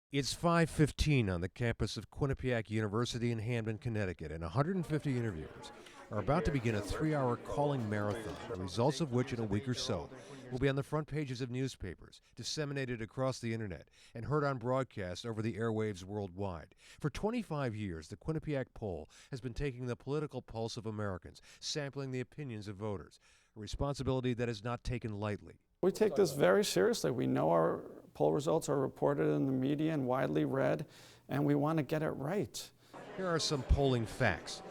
It's 5:15 on the campus of Quinnipiac University in Hamden, Connecticut, and 150 interviewers are about to begin a 3-hour calling marathon, the results of which in a week or so will be on the front pages of newspapers, disseminated across the internet, and heard on broadcast over the airwaves worldwide. For 25 years, the Quinnipiac Poll has been taking the political pulse of Americans, sampling the opinions of voters, a responsibility that is not taken lightly. We take this very seriously. We know our poll results are reported in the media and widely read, and we want to get it right. Here are some polling facts.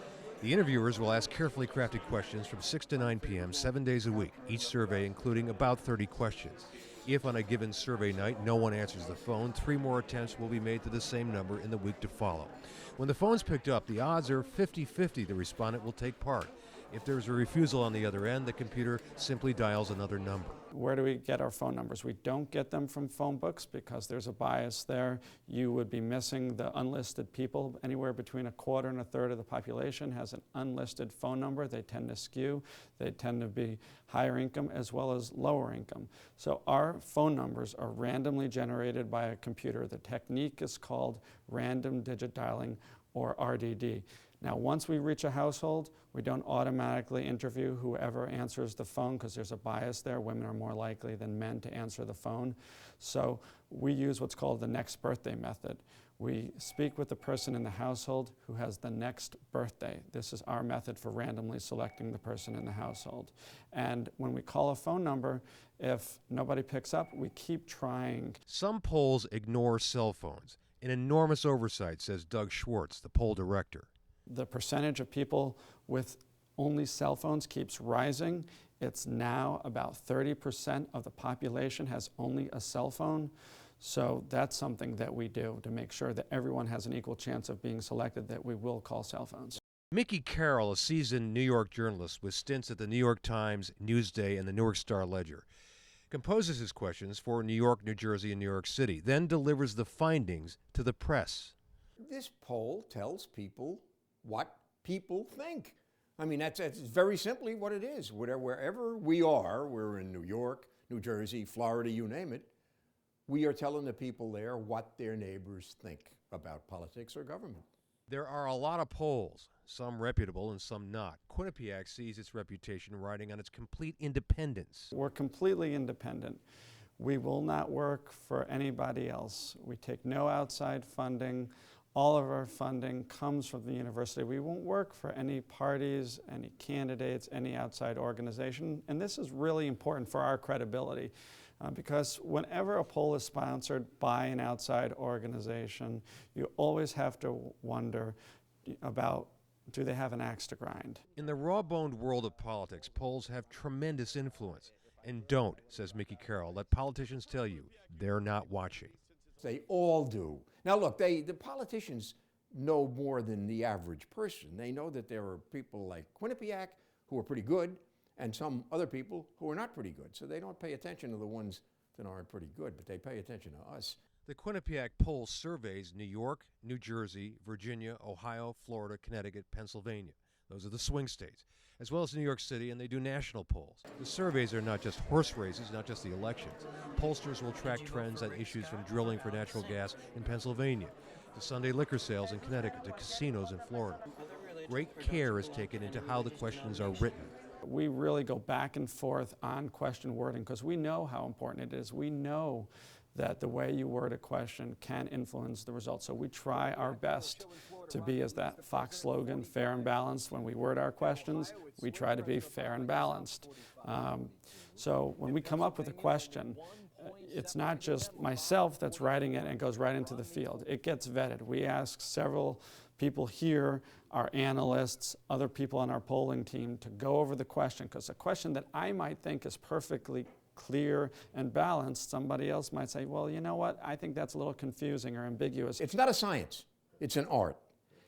The interviewers will ask carefully crafted questions from 6 to 9 p.m. 7 days a week, each survey including about 30 questions. If on a given survey night no one answers the phone, 3 more attempts will be made to the same number in the week to follow. When the phone's picked up, the odds are 50-50 the respondent will take part. If there's a refusal on the other end, the computer simply dials another number. Where do we get our phone numbers? We don't get them from phone books because there's a bias there. You would be missing the unlisted people. Anywhere between a quarter and a third of the population has an unlisted phone number. They tend to skew. They tend to be higher income as well as lower income. So our phone numbers are randomly generated by a computer. The technique is called random digit dialing, or RDD. Now, once we reach a household, we don't automatically interview whoever answers the phone because there's a bias there. Women are more likely than men to answer the phone. So we use what's called the next birthday method. We speak with the person in the household who has the next birthday. This is our method for randomly selecting the person in the household. And when we call a phone number, if nobody picks up, we keep trying. Some polls ignore cell phones. An enormous oversight, says Doug Schwartz, the poll director. The percentage of people with only cell phones keeps rising. It's now about 30% of the population has only a cell phone. So that's something that we do to make sure that everyone has an equal chance of being selected, that we will call cell phones. Mickey Carroll, a seasoned New York journalist with stints at the New York Times, Newsday, and the Newark Star-Ledger, composes his questions for New York, New Jersey, and New York City, then delivers the findings to the press. This poll tells people what people think. I mean, that's very simply what it is. Wherever we are, we're in New York, New Jersey, Florida, you name it, we are telling the people there what their neighbors think about politics or government. There are a lot of polls, some reputable and some not. Quinnipiac sees its reputation riding on its complete independence. We're completely independent. We will not work for anybody else. We take no outside funding. All of our funding comes from the university. We won't work for any parties, any candidates, any outside organization. And this is really important for our credibility because whenever a poll is sponsored by an outside organization, you always have to wonder about, do they have an axe to grind? In the raw-boned world of politics, polls have tremendous influence. And don't, says Mickey Carroll, let politicians tell you they're not watching. They all do. Now look, the politicians know more than the average person. They know that there are people like Quinnipiac who are pretty good and some other people who are not pretty good. So they don't pay attention to the ones that aren't pretty good, but they pay attention to us. The Quinnipiac poll surveys New York, New Jersey, Virginia, Ohio, Florida, Connecticut, Pennsylvania. Those are the swing states, as well as New York City, and they do national polls. The surveys are not just horse races, not just the elections. Pollsters will track trends on issues from drilling for natural gas in Pennsylvania, to Sunday liquor sales in Connecticut, to casinos in Florida. Great care is taken into how the questions are written. We really go back and forth on question wording because we know how important it is. We know that the way you word a question can influence the results. So we try our best to be, as that Fox slogan, fair and balanced. When we word our questions, we try to be fair and balanced. So when we come up with a question, it's not just myself that's writing it and goes right into the field. It gets vetted. We ask several people here, our analysts, other people on our polling team to go over the question, because a question that I might think is perfectly clear and balanced, somebody else might say, well, you know what, I think that's a little confusing or ambiguous. It's not a science, it's an art.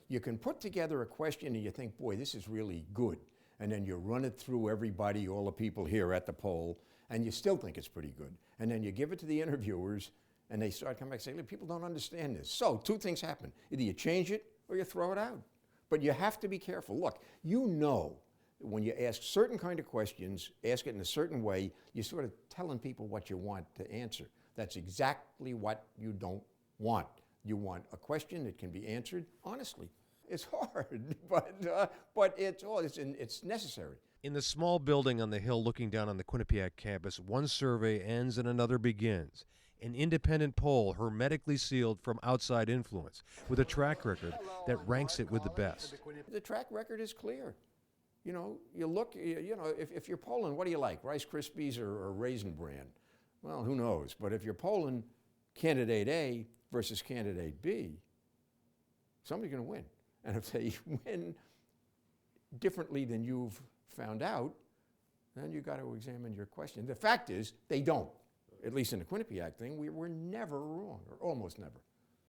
You can put together a question and you think, boy, this is really good. And then you run it through everybody, all the people here at the poll, and you still think it's pretty good. And then you give it to the interviewers and they start coming back and saying, look, people don't understand this. So 2 things happen. Either you change it or you throw it out. But you have to be careful. Look, you know when you ask certain kind of questions, ask it in a certain way, you're sort of telling people what you want to answer. That's exactly what you don't want. You want a question that can be answered honestly. It's hard, but it's necessary. In the small building on the hill looking down on the Quinnipiac campus, one survey ends and another begins. An independent poll hermetically sealed from outside influence, with a track record that ranks it with the best. The track record is clear. You know, you look, you know, if you're polling, what do you like, Rice Krispies or Raisin Bran? Well, who knows? But if you're polling candidate A versus candidate B, somebody's going to win. And if they win differently than you've found out, then you got to examine your question. The fact is, they don't. At least in the Quinnipiac thing, we were never wrong, or almost never.